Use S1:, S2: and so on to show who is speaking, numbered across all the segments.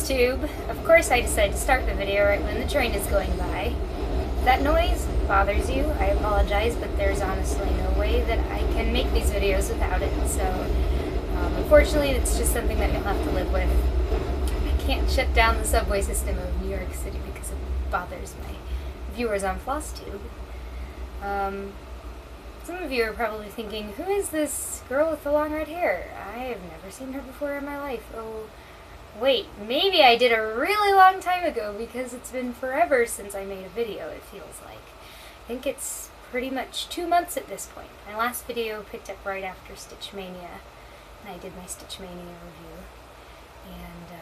S1: Flosstube. Of course I decided to start the video right when the train is going by. If that noise bothers you, I apologize, but there's honestly no way that I can make these videos without it, so unfortunately it's just something that you'll have to live with. I can't shut down the subway system of New York City because it bothers my viewers on Flosstube. Some of you are probably thinking, who is this girl with the long red hair? I have never seen her before in my life. Oh, wait, maybe I did a really long time ago because it's been forever since I made a video, it feels like. I think it's pretty much 2 months at this point. My last video picked up right after Stitch Mania, and I did my Stitch Mania review. And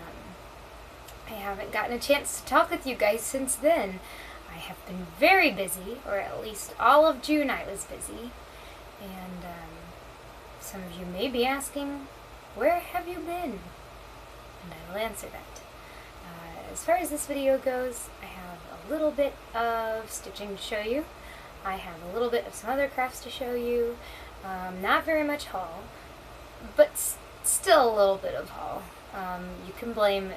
S1: I haven't gotten a chance to talk with you guys since then. I have been very busy, or at least all of June I was busy, and some of you may be asking, where have you been? And I will answer that. As far as this video goes, I have a little bit of stitching to show you. I have a little bit of some other crafts to show you. Not very much haul, but still a little bit of haul. You can blame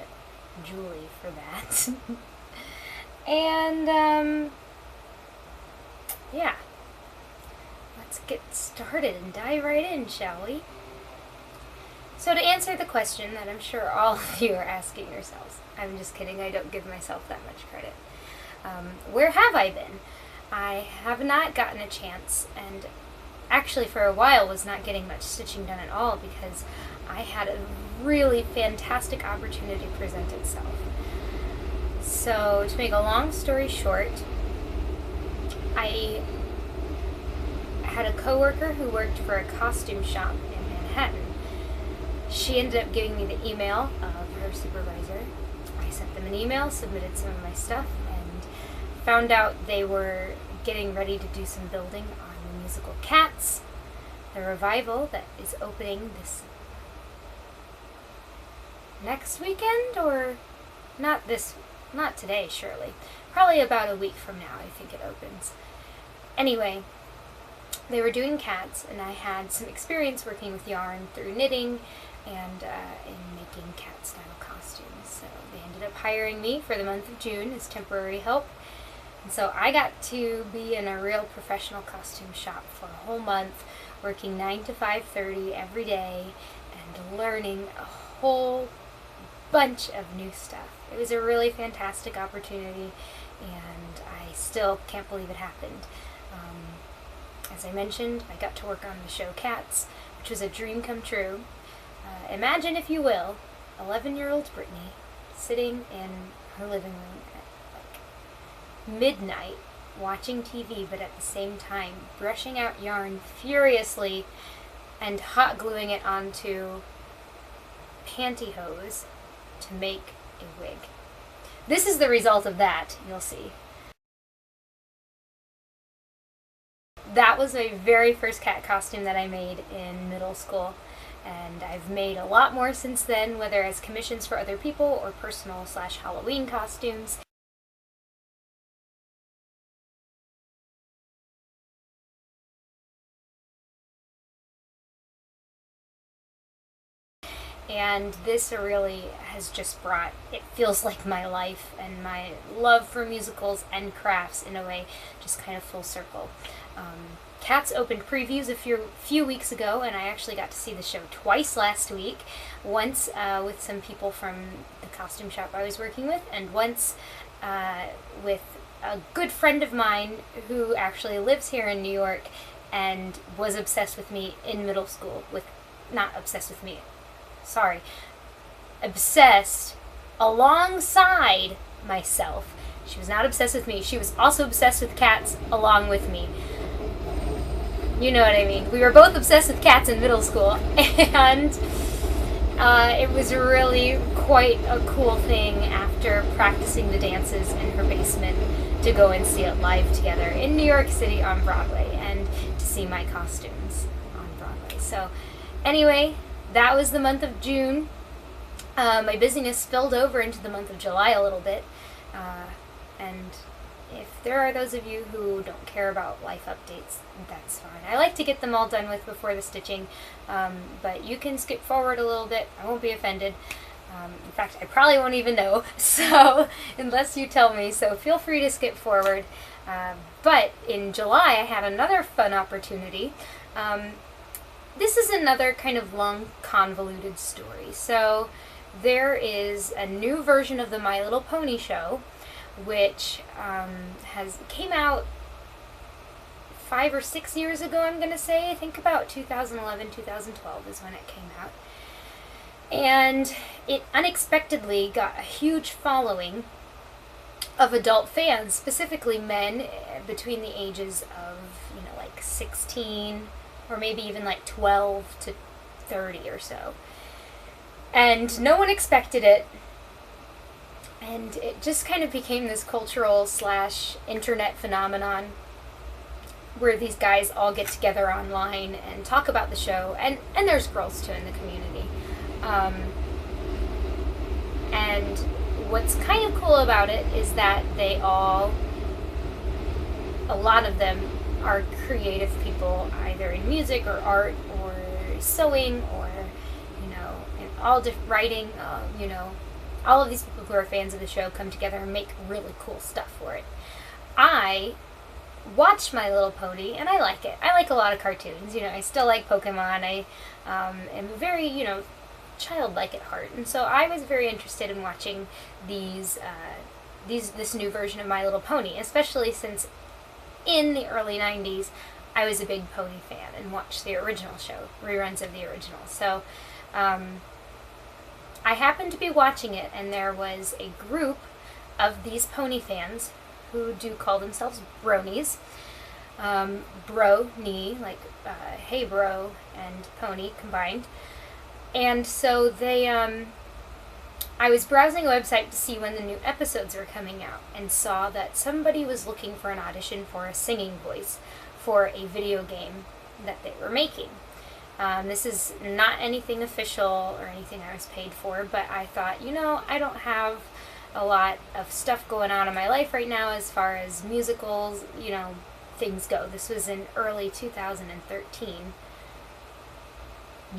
S1: Julie for that. And, yeah. Let's get started and dive right in, shall we? So to answer the question that I'm sure all of you are asking yourselves, I'm just kidding, I don't give myself that much credit. Where have I been? I have not gotten a chance, and actually for a while was not getting much stitching done at all because I had a really fantastic opportunity present itself. So, to make a long story short, I had a coworker who worked for a costume shop in Manhattan. She ended up giving me the email of her supervisor. I sent them an email, submitted some of my stuff, and found out they were getting ready to do some building on the musical Cats, the revival that is opening this next weekend, or not today, surely. Probably about a week from now, I think it opens. Anyway, they were doing Cats, and I had some experience working with yarn through knitting and in making cat-style costumes. So they ended up hiring me for the month of June as temporary help. And so I got to be in a real professional costume shop for a whole month, working 9 to 5:30 every day and learning a whole bunch of new stuff. It was a really fantastic opportunity, and I still can't believe it happened. As I mentioned, I got to work on the show Cats, which was a dream come true. Imagine, if you will, 11-year-old Brittany sitting in her living room at midnight watching TV, but at the same time brushing out yarn furiously and hot gluing it onto pantyhose to make a wig. This is the result of that, you'll see. That was my very first cat costume that I made in middle school, and I've made a lot more since then, whether as commissions for other people or personal / Halloween costumes. And this really has just brought, it feels like my life and my love for musicals and crafts in a way, just kind of full circle. Cats opened previews a few weeks ago, and I actually got to see the show twice last week. Once with some people from the costume shop I was working with, and once with a good friend of mine who actually lives here in New York and was obsessed with me in middle school. Not obsessed with me. Sorry, obsessed alongside myself. She was not obsessed with me. She was also obsessed with cats along with me. You know what I mean. We were both obsessed with cats in middle school, and it was really quite a cool thing after practicing the dances in her basement to go and see it live together in New York City on Broadway and to see my costumes on Broadway. So anyway, that was the month of June. My busyness spilled over into the month of July a little bit, and if there are those of you who don't care about life updates, that's fine. I like to get them all done with before the stitching, but you can skip forward a little bit. I won't be offended. In fact, I probably won't even know, so unless you tell me, so feel free to skip forward. But in July, I had another fun opportunity. This is another kind of long, convoluted story. So there is a new version of the My Little Pony show, which came out 5 or 6 years ago, I'm going to say. I think about 2011, 2012 is when it came out. And it unexpectedly got a huge following of adult fans, specifically men between the ages of, like 16 or maybe even like 12 to 30 or so. And no one expected it. And it just kind of became this cultural / internet phenomenon where these guys all get together online and talk about the show. And there's girls too in the community. And what's kind of cool about it is that a lot of them are creative people, either in music or art or sewing or, in all different writing, all of these people who are fans of the show come together and make really cool stuff for it. I watch My Little Pony, and I like it. I like a lot of cartoons. I still like Pokemon. I am very, childlike at heart, and so I was very interested in watching this new version of My Little Pony, especially since in the early 90s I was a big pony fan and watched the original show, reruns of the original. So I happened to be watching it, and there was a group of these pony fans who do call themselves bronies. Bro-ni, like hey bro and pony combined. And so I was browsing a website to see when the new episodes were coming out and saw that somebody was looking for an audition for a singing voice for a video game that they were making. This is not anything official or anything I was paid for, but I thought, I don't have a lot of stuff going on in my life right now as far as musicals, things go. This was in early 2013.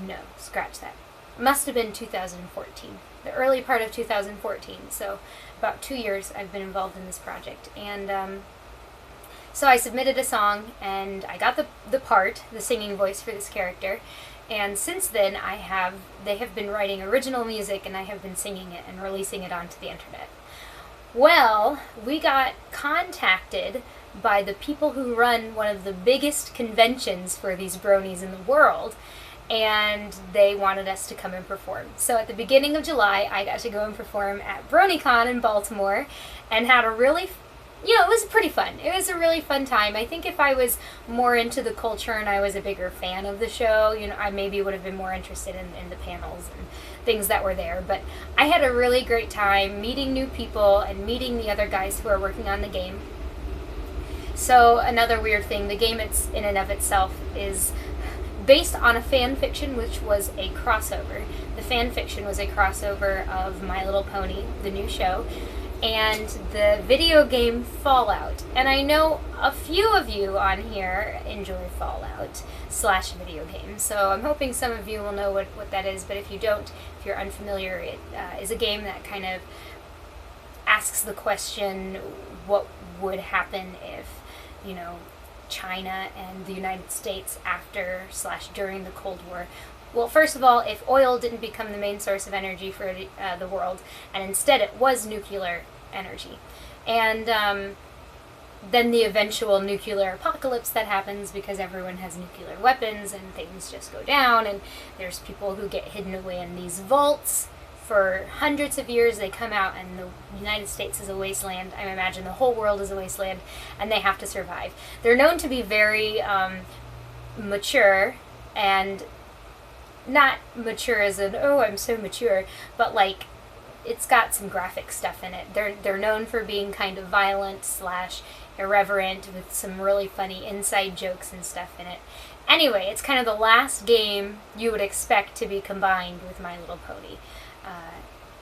S1: No, scratch that. Must have been 2014. The early part of 2014. So about 2 years I've been involved in this project. And so I submitted a song, and I got the singing voice for this character. And since then they have been writing original music, and I have been singing it and releasing it onto the internet. Well, we got contacted by the people who run one of the biggest conventions for these bronies in the world, and they wanted us to come and perform. So at the beginning of July, I got to go and perform at BronyCon in Baltimore, and had a really, it was pretty fun. It was a really fun time. I think if I was more into the culture and I was a bigger fan of the show, I maybe would have been more interested in the panels and things that were there. But I had a really great time meeting new people and meeting the other guys who are working on the game. So another weird thing, the game in and of itself is based on a fan fiction, which was a crossover. The fan fiction was a crossover of My Little Pony, the new show, and the video game Fallout. And I know a few of you on here enjoy Fallout / video games, so I'm hoping some of you will know what that is, but if you don't, if you're unfamiliar, it is a game that kind of asks the question, what would happen if, China and the United States after / during the Cold War. Well, first of all, if oil didn't become the main source of energy for the world, and instead it was nuclear energy. And then the eventual nuclear apocalypse that happens because everyone has nuclear weapons and things just go down, and there's people who get hidden away in these vaults for hundreds of years. They come out, and the United States is a wasteland. I imagine the whole world is a wasteland, and they have to survive. They're known to be very mature, and not mature as in, oh, I'm so mature, but like, it's got some graphic stuff in it. They're known for being kind of violent / irreverent with some really funny inside jokes and stuff in it. Anyway, it's kind of the last game you would expect to be combined with My Little Pony.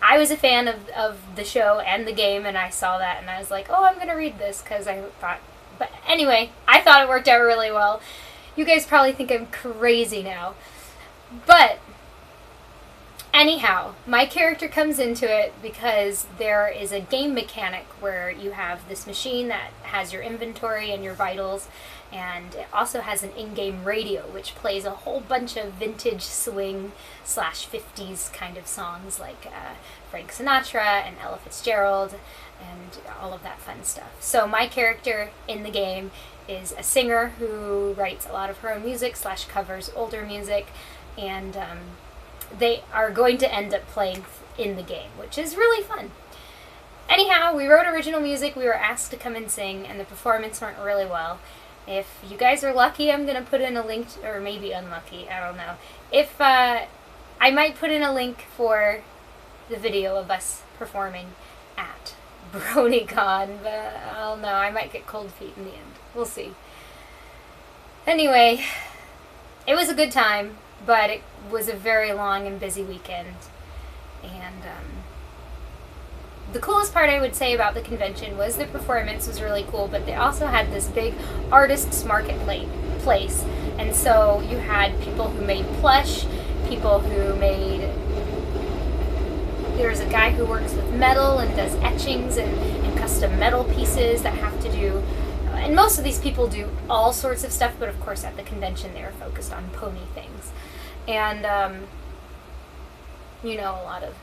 S1: I was a fan of the show and the game, and I saw that, and I was like, oh, I'm going to read this, because I thought... But anyway, I thought it worked out really well. You guys probably think I'm crazy now. But Anyhow, my character comes into it because there is a game mechanic where you have this machine that has your inventory and your vitals, and it also has an in-game radio which plays a whole bunch of vintage swing / 50s kind of songs like Frank Sinatra and Ella Fitzgerald and all of that fun stuff. So my character in the game is a singer who writes a lot of her own music / covers older music, and they are going to end up playing in the game, which is really fun. Anyhow, we wrote original music, we were asked to come and sing, and the performance went really well. If you guys are lucky, I'm going to put in a link, or maybe unlucky, I don't know. If, I might put in a link for the video of us performing at BronyCon, but I don't know, I might get cold feet in the end. We'll see. Anyway, it was a good time, but it was a very long and busy weekend. And the coolest part I would say about the convention was the performance was really cool, but they also had this big artists marketplace. And so you had people who made plush, people who made... There's a guy who works with metal and does etchings and custom metal pieces that have to do... And most of these people do all sorts of stuff, but of course at the convention they were focused on pony things. And, you know, a lot of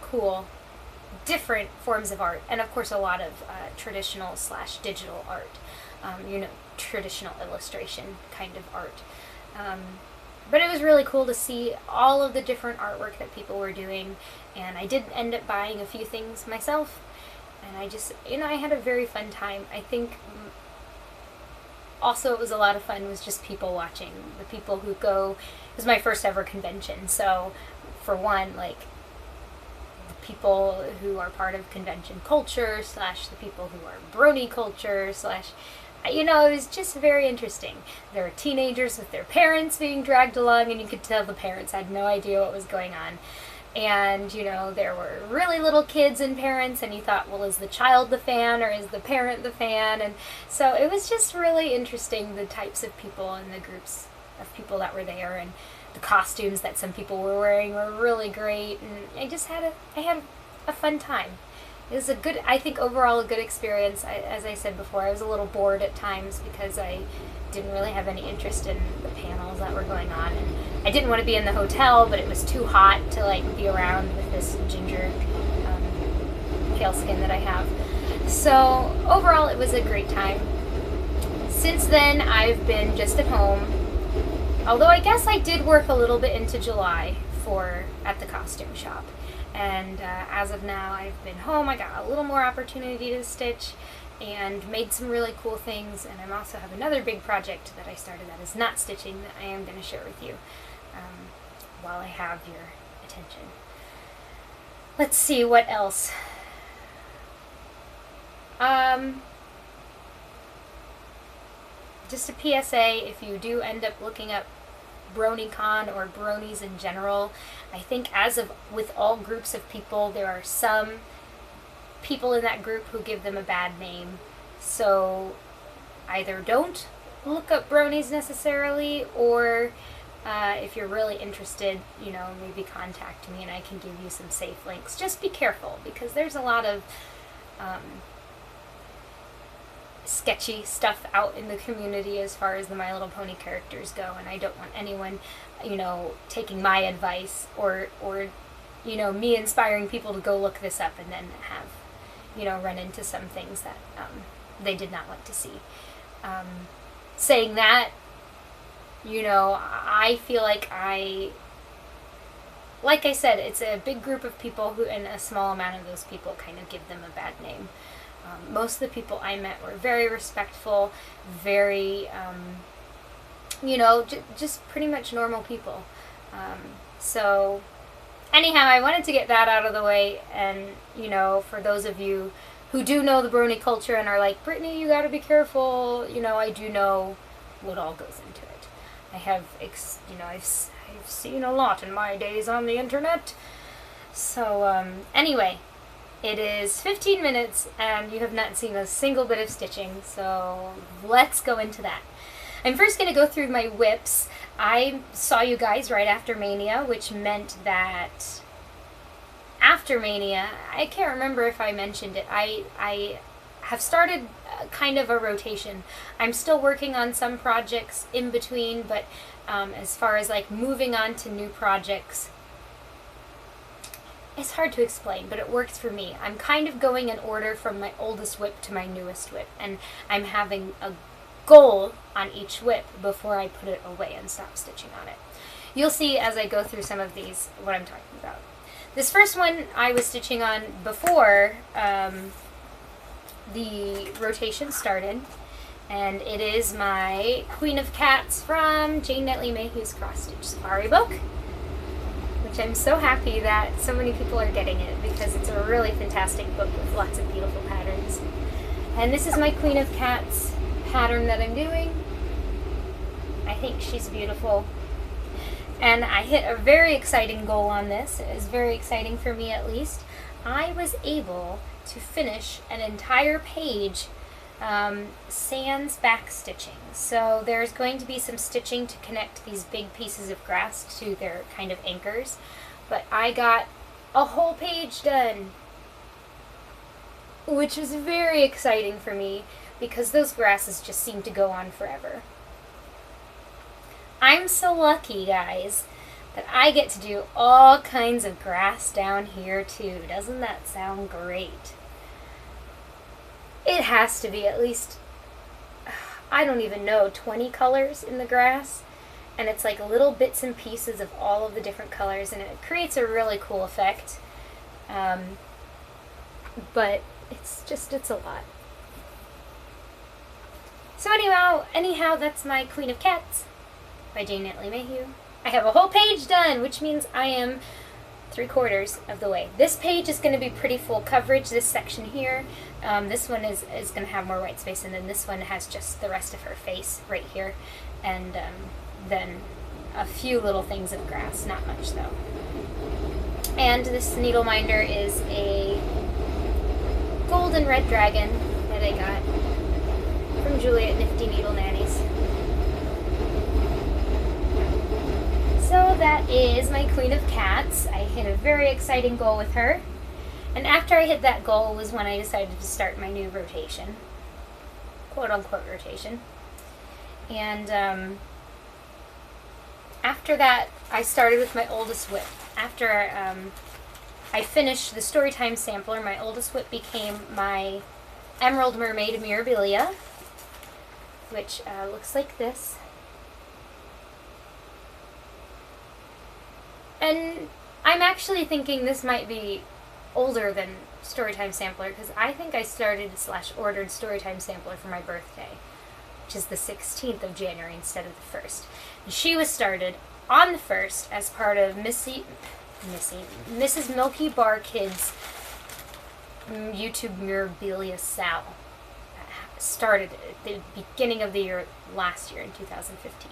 S1: cool, different forms of art. And, of course, a lot of traditional / digital art. You know, traditional illustration kind of art. But it was really cool to see all of the different artwork that people were doing. And I did end up buying a few things myself. And I just, you know, I had a very fun time. I think... Also, it was a lot of fun was just people watching. The people who go... It was my first ever convention, so for one, like, the people who are part of convention culture / the people who are brony culture / you know, it was just very interesting. There were teenagers with their parents being dragged along, and you could tell the parents had no idea what was going on. And, you know, there were really little kids and parents, and you thought, well, is the child the fan or is the parent the fan? And so it was just really interesting, the types of people and the groups of people that were there, and the costumes that some people were wearing were really great, and I had a fun time. It was a good, I think overall a good experience. As I said before, I was a little bored at times because I didn't really have any interest in the panels that were going on, and I didn't want to be in the hotel, but it was too hot to like be around with this ginger pale skin that I have. So overall it was a great time. Since then I've been just at home, although I guess I did work a little bit into July at the costume shop, and as of now I've been home. I got a little more opportunity to stitch and made some really cool things, and I also have another big project that I started that is not stitching that I am going to share with you while I have your attention. Let's see, what else? Just a PSA, if you do end up looking up BronyCon or bronies in general, I think with all groups of people, there are some people in that group who give them a bad name. So either don't look up bronies necessarily, or if you're really interested, you know, maybe contact me and I can give you some safe links. Just be careful, because there's a lot of sketchy stuff out in the community as far as the My Little Pony characters go, and I don't want anyone, you know, taking my advice or you know, me inspiring people to go look this up and then have, you know, run into some things that they did not like to see. Saying that, you know, I feel like I said, it's a big group of people who, and a small amount of those people kind of give them a bad name. Most of the people I met were very respectful, very, you know, just pretty much normal people. So, anyhow, I wanted to get that out of the way, and, you know, for those of you who do know the brony culture and are like, Brittany, you gotta be careful, you know, I do know what all goes into it. I have, you know, I've seen a lot in my days on the internet. So, anyway, it is 15 minutes, and you have not seen a single bit of stitching, so let's go into that. I'm first going to go through my whips. I saw you guys right after Mania, which meant that after Mania, I can't remember if I mentioned it, I have started kind of a rotation. I'm still working on some projects in between, but as far as like moving on to new projects, it's hard to explain, but it works for me. I'm kind of going in order from my oldest whip to my newest whip, and I'm having a goal on each whip before I put it away and stop stitching on it. You'll see as I go through some of these what I'm talking about. This first one I was stitching on before the rotation started, and it is my Queen of Cats from Jane Netley Mayhew's Cross Stitch Safari book, which I'm so happy that so many people are getting it because it's a really fantastic book with lots of beautiful patterns. And this is my Queen of Cats pattern that I'm doing. I think she's beautiful. And I hit a very exciting goal on this. It was very exciting for me, at least. I was able to finish an entire page sans back stitching. So there's going to be some stitching to connect these big pieces of grass to their kind of anchors. But I got a whole page done, which was very exciting for me because those grasses just seem to go on forever. I'm so lucky, guys, that I get to do all kinds of grass down here too. Doesn't that sound great? It has to be at least, I don't even know, 20 colors in the grass. And it's like little bits and pieces of all of the different colors, and it creates a really cool effect. But it's a lot. So anyhow, that's my Queen of Cats by Jane Netley Mayhew. I have a whole page done, which means I am 3/4 of the way. This page is going to be pretty full coverage, this section here. This one is going to have more white space, and then this one has just the rest of her face right here. And then a few little things of grass, not much though. And this needle minder is a golden red dragon that I got from Julie at Nifty Needle Nannies. So that is my Queen of Cats. I hit a very exciting goal with her. And after I hit that goal was when I decided to start my new rotation. Quote-unquote rotation. And after that, I started with my oldest whip. After I finished the Storytime sampler, my oldest whip became my Emerald Mermaid Mirabilia, which looks like this. And I'm actually thinking this might be older than Storytime Sampler, because I think I started/ordered Storytime Sampler for my birthday, which is the 16th of January instead of the 1st. And she was started on the 1st as part of Mrs. Milky Bar Kids' YouTube Mirabilia Sal. Started at the beginning of the year last year in 2015.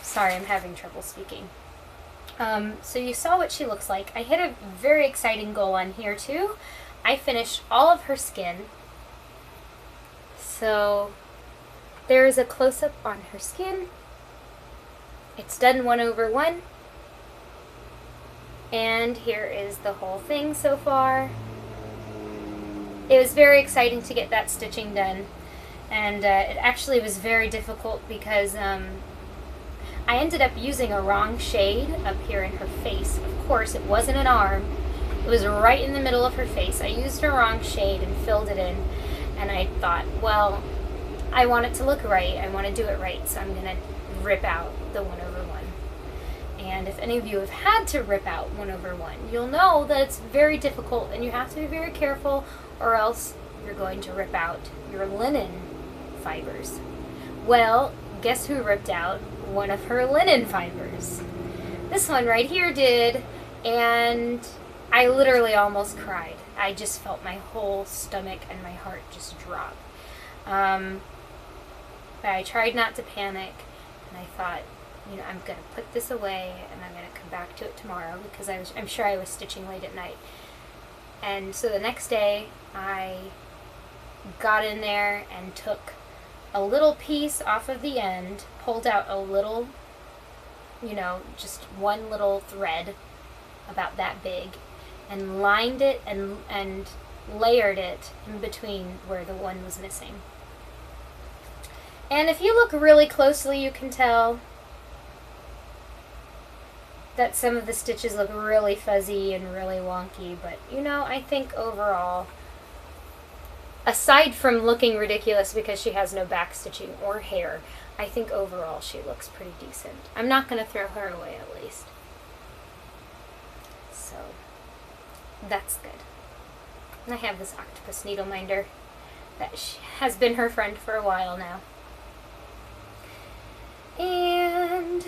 S1: Sorry, I'm having trouble speaking. So you saw what she looks like. I hit a very exciting goal on here too. I finished all of her skin. So there is a close-up on her skin. It's done 1/1. And here is the whole thing so far. It was very exciting to get that stitching done. And it actually was very difficult because I ended up using a wrong shade up here in her face. Of course, it wasn't an arm. It was right in the middle of her face. I used a wrong shade and filled it in. And I thought, well, I want it to look right. I want to do it right. So I'm going to rip out the 1/1. And if any of you have had to rip out 1/1, you'll know that it's very difficult and you have to be very careful, or else you're going to rip out your linen fibers. Well, guess who ripped out one of her linen fibers? This one right here did, and I literally almost cried. I just felt my whole stomach and my heart just drop. But I tried not to panic, and I thought, I'm going to put this away and I'm going to come back to it tomorrow, because I'm sure I was stitching late at night. And so the next day I got in there and took a little piece off of the end, pulled out a little, just one little thread about that big, and lined it and layered it in between where the one was missing. And if you look really closely, you can tell that some of the stitches look really fuzzy and really wonky, but I think overall, aside from looking ridiculous because she has no back stitching or hair, I think overall she looks pretty decent. I'm not going to throw her away, at least. So, that's good. And I have this octopus needle minder that has been her friend for a while now. And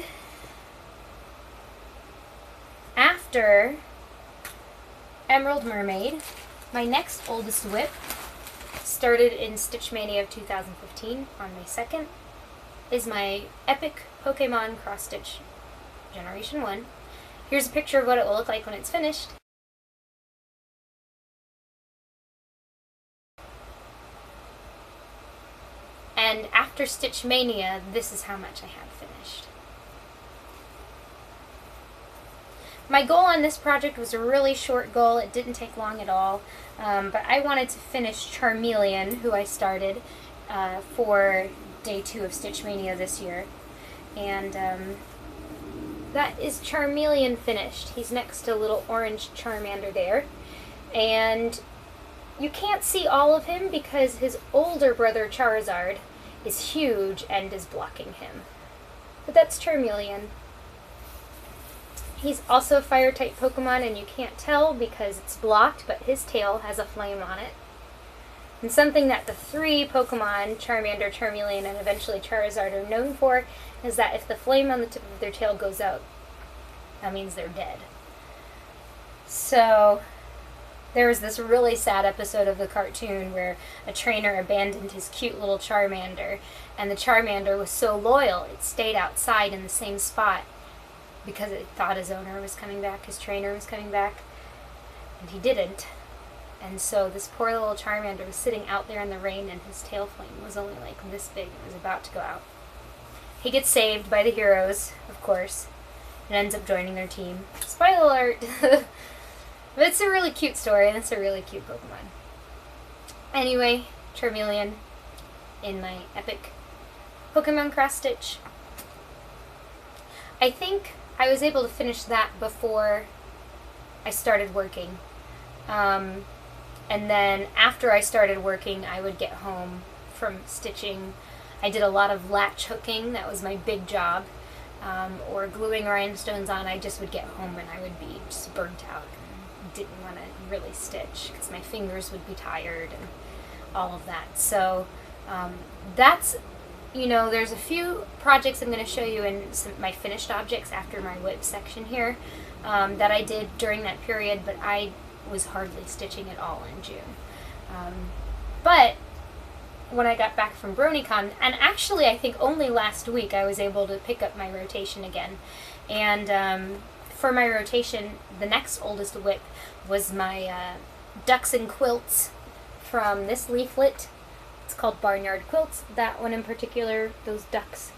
S1: after Emerald Mermaid, my next oldest whip started in Stitch Mania of 2015 on May 2nd, is my epic Pokemon Cross Stitch Generation 1. Here's a picture of what it will look like when it's finished. And after Stitch Mania, this is how much I have finished. My goal on this project was a really short goal. It didn't take long at all. But I wanted to finish Charmeleon, who I started for day 2 of Stitch Mania this year. And that is Charmeleon finished. He's next to little orange Charmander there. And you can't see all of him because his older brother Charizard is huge and is blocking him. But that's Charmeleon. He's also a fire-type Pokemon, and you can't tell because it's blocked, but his tail has a flame on it. And something that the 3 Pokemon, Charmander, Charmeleon, and eventually Charizard, are known for is that if the flame on the tip of their tail goes out, that means they're dead. So, there was this really sad episode of the cartoon where a trainer abandoned his cute little Charmander, and the Charmander was so loyal, it stayed outside in the same spot because it thought his owner was coming back, his trainer was coming back, and he didn't. And so this poor little Charmander was sitting out there in the rain, and his tail flame was only like this big. It was about to go out. He gets saved by the heroes, of course, and ends up joining their team. Spoiler alert! But it's a really cute story, and it's a really cute Pokemon. Anyway, Charmeleon in my epic Pokemon Cross Stitch. I think I was able to finish that before I started working. And then after I started working, I would get home from stitching. I did a lot of latch hooking. That was my big job. Or gluing rhinestones on. I just would get home and I would be just burnt out and didn't want to really stitch because my fingers would be tired and all of that. So that's, there's a few projects I'm going to show you in my finished objects after my whip section here that I did during that period, but I was hardly stitching at all in June. But when I got back from BronyCon, and actually I think only last week I was able to pick up my rotation again. And for my rotation, the next oldest whip was my Ducks and Quilts from this leaflet. It's called Barnyard Quilts. That one in particular, those ducks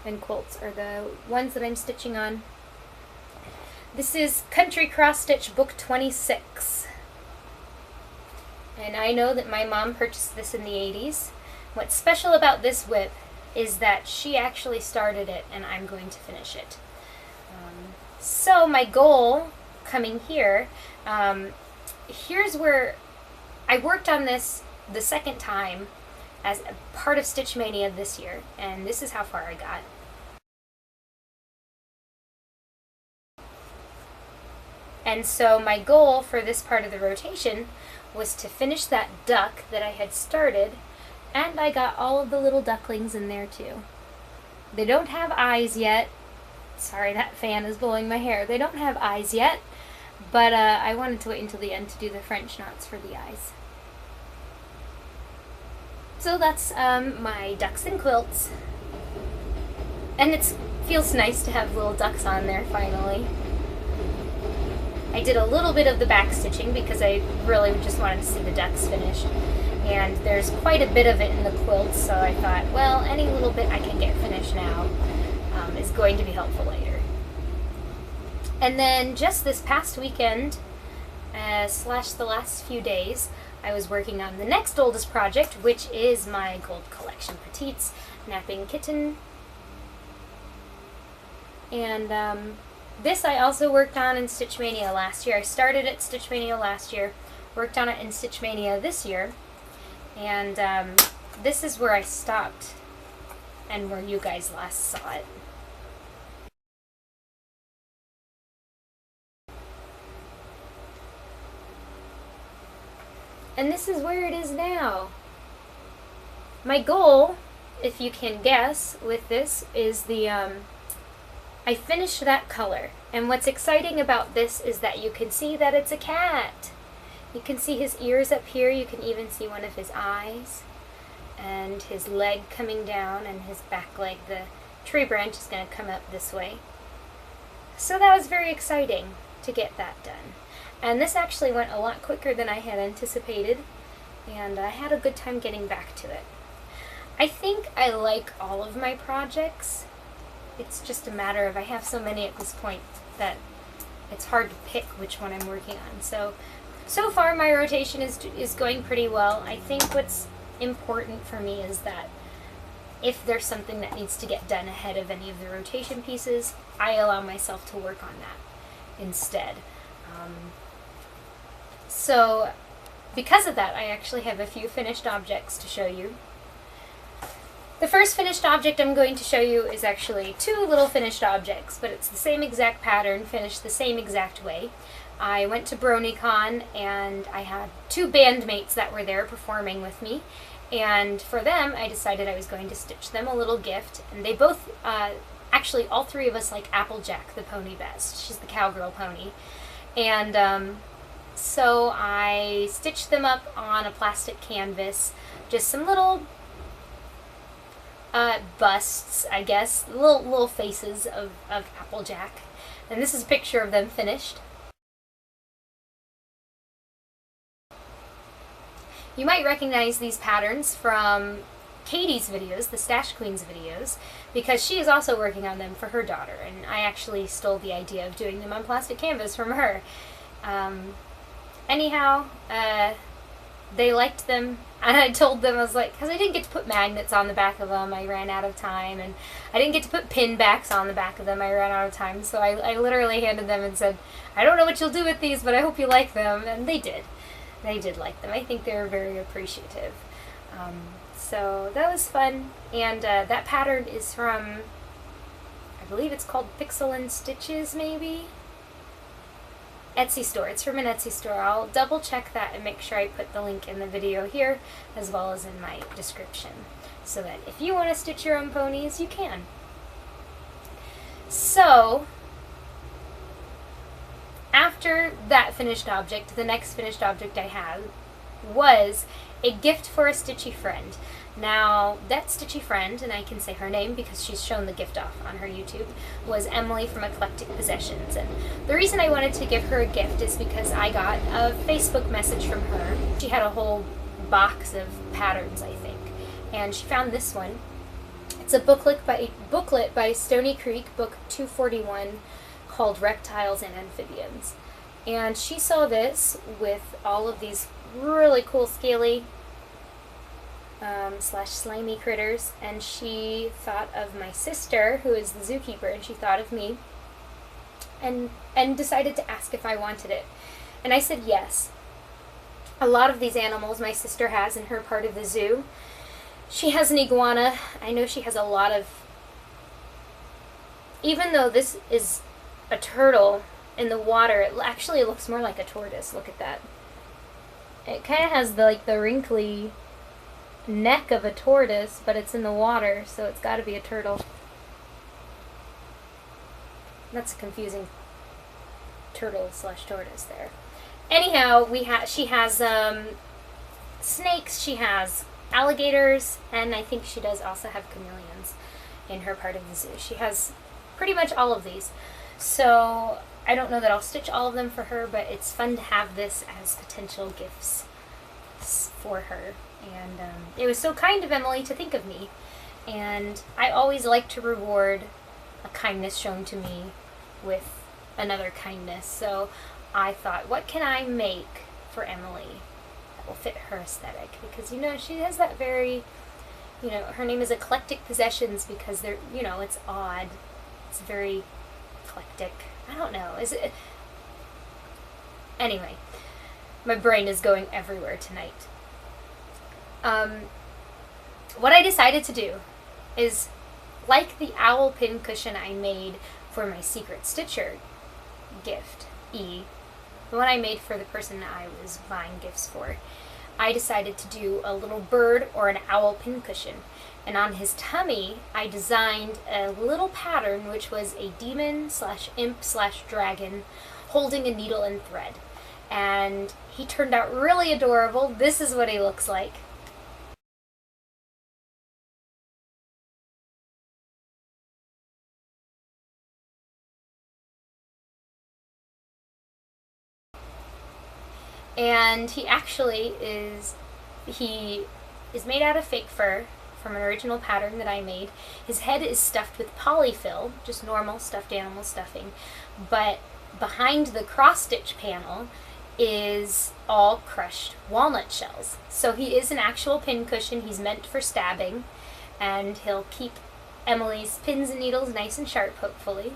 S1: and quilts are the ones that I'm stitching on. This is Country Cross Stitch Book 26. And I know that my mom purchased this in the 80s. What's special about this whip is that she actually started it and I'm going to finish it. So my goal coming here, here's where I worked on this the second time as a part of Stitch Mania this year, and this is how far I got. And so my goal for this part of the rotation was to finish that duck that I had started, and I got all of the little ducklings in there too. They don't have eyes yet. Sorry, that fan is blowing my hair. They don't have eyes yet, but I wanted to wait until the end to do the French knots for the eyes. So that's my Ducks and Quilts. And it feels nice to have little ducks on there finally. I did a little bit of the back stitching because I really just wanted to see the ducks finish. and there's quite a bit of it in the quilt, so I thought, well, any little bit I can get finished now is going to be helpful later. And then just this past weekend, slash the last few days, I was working on the next oldest project, which is my Gold Collection Petites Napping Kitten. And this I also worked on in Stitch Mania last year. I started at Stitch Mania last year, worked on it in Stitch Mania this year, and this is where I stopped and where you guys last saw it. And this is where it is now. My goal, if you can guess, with this is the, I finished that color. And what's exciting about this is that you can see that it's a cat. You can see his ears up here, you can even see one of his eyes, and his leg coming down, and his back leg, the tree branch is going to come up this way. So that was very exciting to get that done. And this actually went a lot quicker than I had anticipated, and I had a good time getting back to it. I think I like all of my projects. It's just a matter of, I have so many at this point that it's hard to pick which one I'm working on. So far my rotation is going pretty well. I think what's important for me is that if there's something that needs to get done ahead of any of the rotation pieces, I allow myself to work on that instead. So because of that, I actually have a few finished objects to show you. The first finished object I'm going to show you is actually two little finished objects, but it's the same exact pattern, finished the same exact way. I went to BronyCon and I had two bandmates that were there performing with me, and for them I decided I was going to stitch them a little gift, and they both, actually all three of us like Applejack the pony best. She's the cowgirl pony. And so I stitched them up on a plastic canvas, just some little busts, I guess, little faces of Applejack. And this is a picture of them finished. You might recognize these patterns from Katie's videos, the Stash Queen's videos, because she is also working on them for her daughter, and I actually stole the idea of doing them on plastic canvas from her. Anyhow, they liked them, and I told them, I was like, because I didn't get to put magnets on the back of them, I ran out of time, and I didn't get to put pin backs on the back of them, I ran out of time, so I literally handed them and said, I don't know what you'll do with these, but I hope you like them, and they did. They did like them. I think they were very appreciative. So that was fun, and that pattern is from, I believe it's called Pixel and Stitches, maybe? Etsy store. It's from an Etsy store. I'll double check that and make sure I put the link in the video here as well as in my description, so that if you want to stitch your own ponies, you can. So after that finished object, the next finished object I had was a gift for a Stitchy friend. Now, that Stitchy friend, and I can say her name because she's shown the gift off on her YouTube, was Emily from Eclectic Possessions. And the reason I wanted to give her a gift is because I got a Facebook message from her. She had a whole box of patterns, I think, and she found this one. It's a booklet by Stony Creek, book 241, called Reptiles and Amphibians. And she saw this with all of these really cool scaly slash slimy critters, and she thought of my sister, who is the zookeeper, and she thought of me, and decided to ask if I wanted it. And I said yes. A lot of these animals my sister has in her part of the zoo. She has an iguana. I know she has a lot of, even though this is a turtle in the water, it actually looks more like a tortoise. Look at that. It kind of has the wrinkly neck of a tortoise, but it's in the water, so it's got to be a turtle. That's a confusing turtle slash tortoise there. Anyhow, she has snakes, she has alligators, and I think she does also have chameleons in her part of the zoo. She has pretty much all of these. So I don't know that I'll stitch all of them for her, but it's fun to have this as potential gifts for her. And it was so kind of Emily to think of me. And I always like to reward a kindness shown to me with another kindness. So I thought, what can I make for Emily that will fit her aesthetic? Because, you know, she has that very, you know, her name is Eclectic Possessions because they're, you know, it's odd. It's very eclectic. I don't know. Is it? Anyway, my brain is going everywhere tonight. What I decided to do is, like the owl pin cushion I made for my Secret Stitcher gift, the one I made for the person that I was buying gifts for, I decided to do a little bird or an owl pin cushion. And on his tummy, I designed a little pattern which was a demon/imp/dragon holding a needle and thread. And he turned out really adorable. This is what he looks like. And he is made out of fake fur from an original pattern that I made. His head is stuffed with polyfill, just normal stuffed animal stuffing, but behind the cross-stitch panel is all crushed walnut shells. So he is an actual pin cushion. He's meant for stabbing, and he'll keep Emily's pins and needles nice and sharp, hopefully.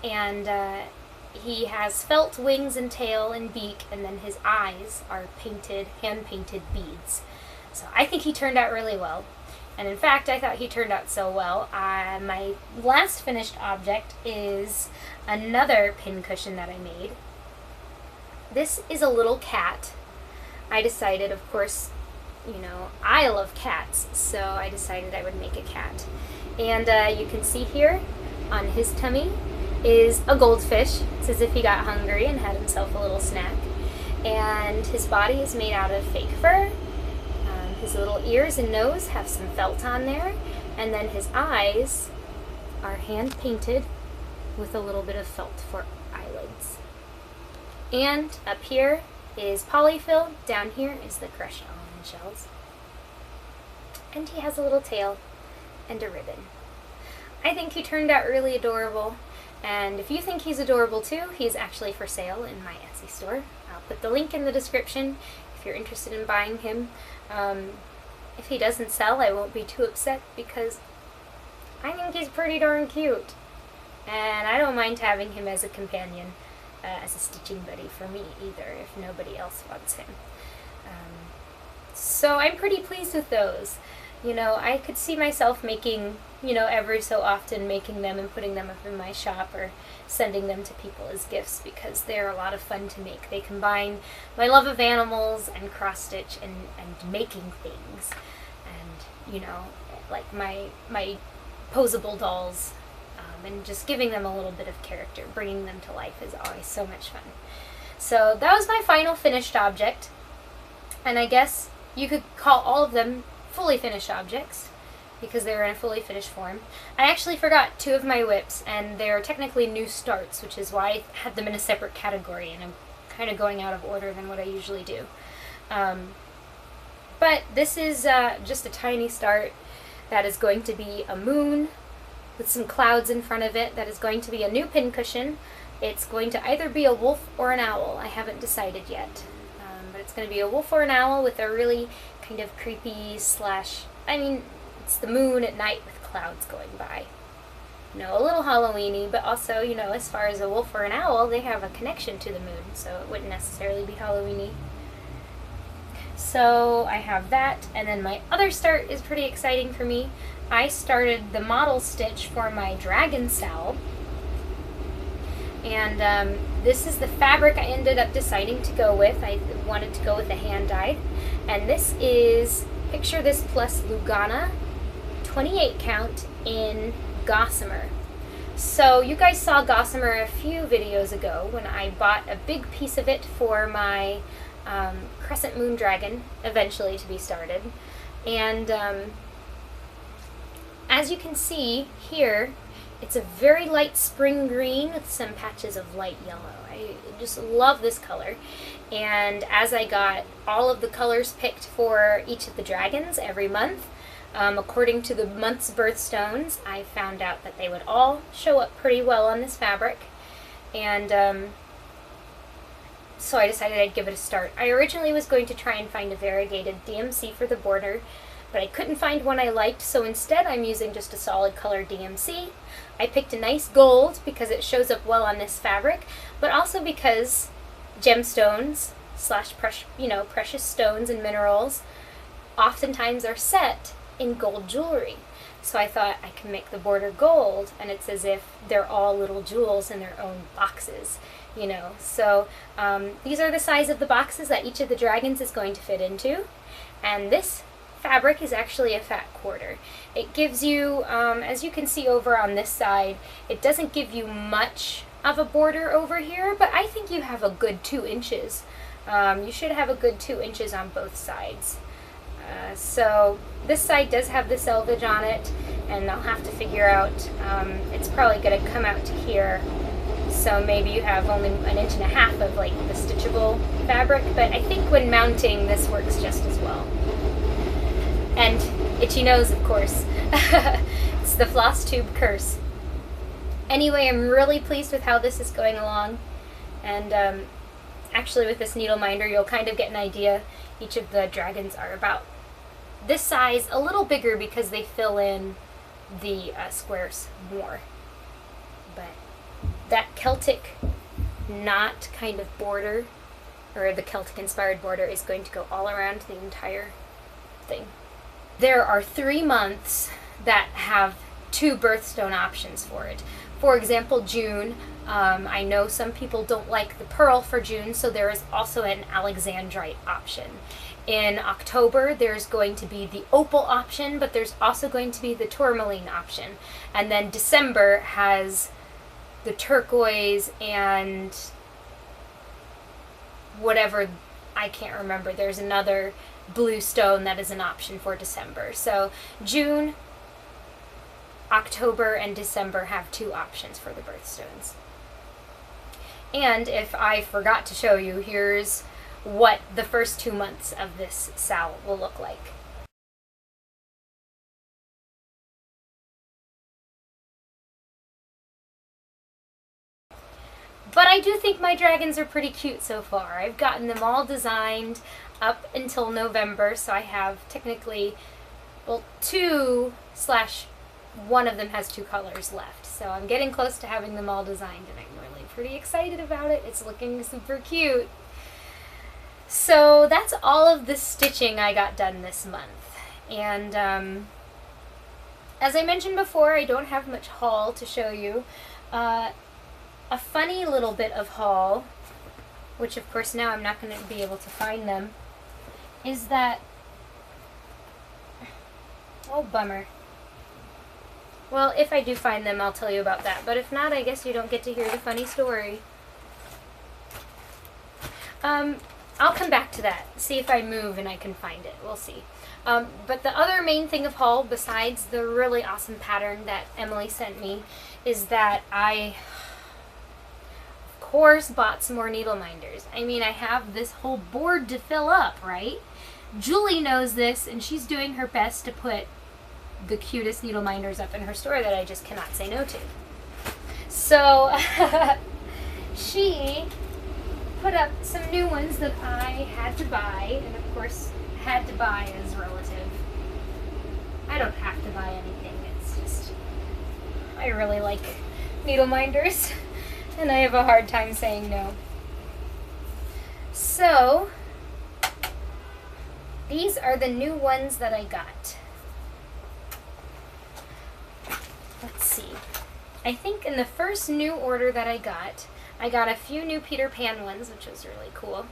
S1: And he has felt wings and tail and beak, and then his eyes are painted, hand-painted beads. So I think he turned out really well. And in fact, I thought he turned out so well. My last finished object is another pin cushion that I made. This is a little cat. I decided, of course, you know, I love cats, so I decided I would make a cat. And you can see here on his tummy is a goldfish. It's as if he got hungry and had himself a little snack. And his body is made out of fake fur. His little ears and nose have some felt on there. And then his eyes are hand painted with a little bit of felt for eyelids. And up here is polyfill. Down here is the crushed almond shells. And he has a little tail and a ribbon. I think he turned out really adorable. And if you think he's adorable too, he's actually for sale in my Etsy store. I'll put the link in the description if you're interested in buying him. If he doesn't sell, I won't be too upset because I think he's pretty darn cute. And I don't mind having him as a companion, as a stitching buddy for me either, if nobody else wants him. So I'm pretty pleased with those. You know, I could see myself making, you know, every so often making them and putting them up in my shop or sending them to people as gifts because they're a lot of fun to make. They combine my love of animals and cross-stitch and making things. And, you know, like my posable dolls and just giving them a little bit of character, bringing them to life is always so much fun. So that was my final finished object. And I guess you could call all of them fully finished objects because they were in a fully finished form. I actually forgot 2 of my whips, and they're technically new starts, which is why I had them in a separate category, and I'm kind of going out of order than what I usually do. But this is just a tiny start. That is going to be a moon with some clouds in front of it. That is going to be a new pincushion. It's going to either be a wolf or an owl. I haven't decided yet. But it's going to be a wolf or an owl with a really kind of creepy slash, I mean, it's the moon at night with clouds going by. You know, a little Halloween-y, but also, you know, as far as a wolf or an owl, they have a connection to the moon, so it wouldn't necessarily be Halloween-y. So I have that, and then my other start is pretty exciting for me. I started the model stitch for my dragon sow. And this is the fabric I ended up deciding to go with. I wanted to go with a hand-dyed. And this is, picture this plus Lugana, 28 count in gossamer. So you guys saw gossamer a few videos ago when I bought a big piece of it for my crescent moon dragon, eventually to be started. And as you can see here, it's a very light spring green with some patches of light yellow. I just love this color. And as I got all of the colors picked for each of the dragons every month, according to the month's birthstones, I found out that they would all show up pretty well on this fabric. And so I decided I'd give it a start. I originally was going to try and find a variegated DMC for the border, but I couldn't find one I liked, so instead I'm using just a solid color DMC. I picked a nice gold because it shows up well on this fabric, but also because gemstones slash precious stones and minerals oftentimes are set in gold jewelry. So I thought I can make the border gold, and it's as if they're all little jewels in their own boxes, you know. So these are the size of the boxes that each of the dragons is going to fit into, and this fabric is actually a fat quarter. It gives you, as you can see over on this side, it doesn't give you much of a border over here, but I think you have a good 2 inches. You should have a good 2 inches on both sides. So this side does have the selvage on it, and I'll have to figure out, it's probably going to come out to here, so maybe you have only 1.5 inches of like the stitchable fabric, but I think when mounting this works just as well. And itchy nose, of course. It's the Flosstube curse. Anyway, I'm really pleased with how this is going along, and actually with this needle minder you'll kind of get an idea. Each of the dragons are about this size, a little bigger because they fill in the squares more. But that Celtic knot kind of border, or the Celtic inspired border, is going to go all around the entire thing. There are 3 months that have 2 birthstone options for it. For example, June, I know some people don't like the pearl for June, so there is also an alexandrite option. In October, there's going to be the opal option, but there's also going to be the tourmaline option. And then December has the turquoise and whatever, I can't remember. There's another blue stone that is an option for December. So June, October, and December have 2 options for the birthstones. And if I forgot to show you, here's what the first 2 months of this SAL will look like. But I do think my dragons are pretty cute so far. I've gotten them all designed up until November, so I have technically, well, 2/1 of them has 2 colors left. So I'm getting close to having them all designed, and I'm really pretty excited about it. It's looking super cute. So that's all of the stitching I got done this month. And as I mentioned before, I don't have much haul to show you. A funny little bit of haul, which of course now I'm not going to be able to find them, is that, oh bummer. Well, if I do find them, I'll tell you about that, but if not, I guess you don't get to hear the funny story. I'll come back to that, see if I move and I can find it, we'll see. But the other main thing of haul, besides the really awesome pattern that Emily sent me, is that I, of course, bought some more needle minders. I mean, I have this whole board to fill up, right? Julie knows this, and she's doing her best to put the cutest needle minders up in her store that I just cannot say no to. So, she put up some new ones that I had to buy, and of course, had to buy is relative. I don't have to buy anything, it's just, I really like needle minders, and I have a hard time saying no. So, these are the new ones that I got. Let's see. I think in the first new order that I got a few new Peter Pan ones, which was really cool.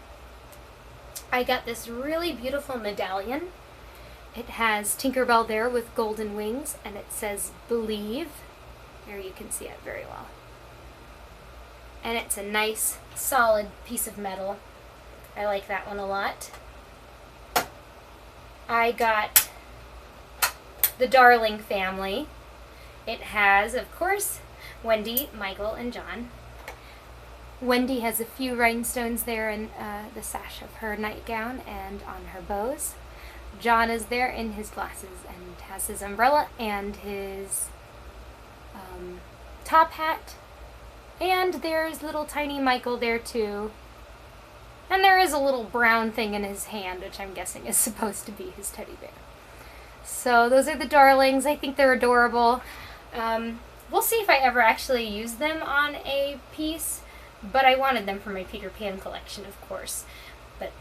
S1: I got this really beautiful medallion. It has Tinkerbell there with golden wings, and it says Believe. There you can see it very well. And it's a nice, solid piece of metal. I like that one a lot. I got the Darling family. It has, of course, Wendy, Michael, and John. Wendy has a few rhinestones there in the sash of her nightgown and on her bows. John is there in his glasses and has his umbrella and his top hat. And there's little tiny Michael there too. And there is a little brown thing in his hand, which I'm guessing is supposed to be his teddy bear. So those are the darlings. I think they're adorable. We'll see if I ever actually use them on a piece, but I wanted them for my Peter Pan collection, of course. But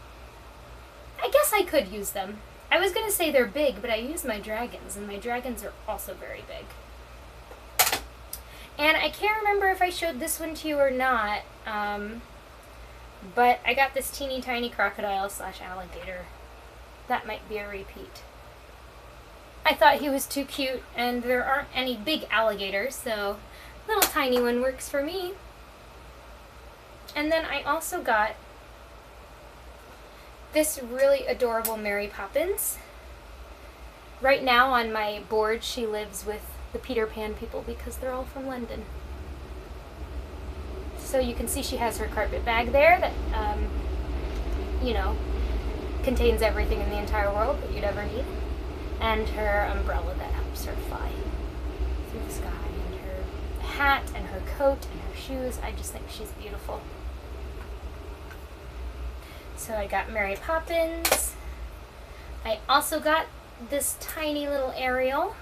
S1: I guess I could use them. I was going to say they're big, but I use my dragons, and my dragons are also very big. And I can't remember if I showed this one to you or not, but I got this teeny tiny crocodile / alligator. That might be a repeat. I thought he was too cute, and there aren't any big alligators, so little tiny one works for me. And then I also got this really adorable Mary Poppins. Right now on my board she lives with the Peter Pan people because they're all from London. So you can see she has her carpet bag there that, you know, contains everything in the entire world that you'd ever need. And her umbrella that helps her fly through the sky. And her hat and her coat and her shoes. I just think she's beautiful. So I got Mary Poppins. I also got this tiny little Ariel.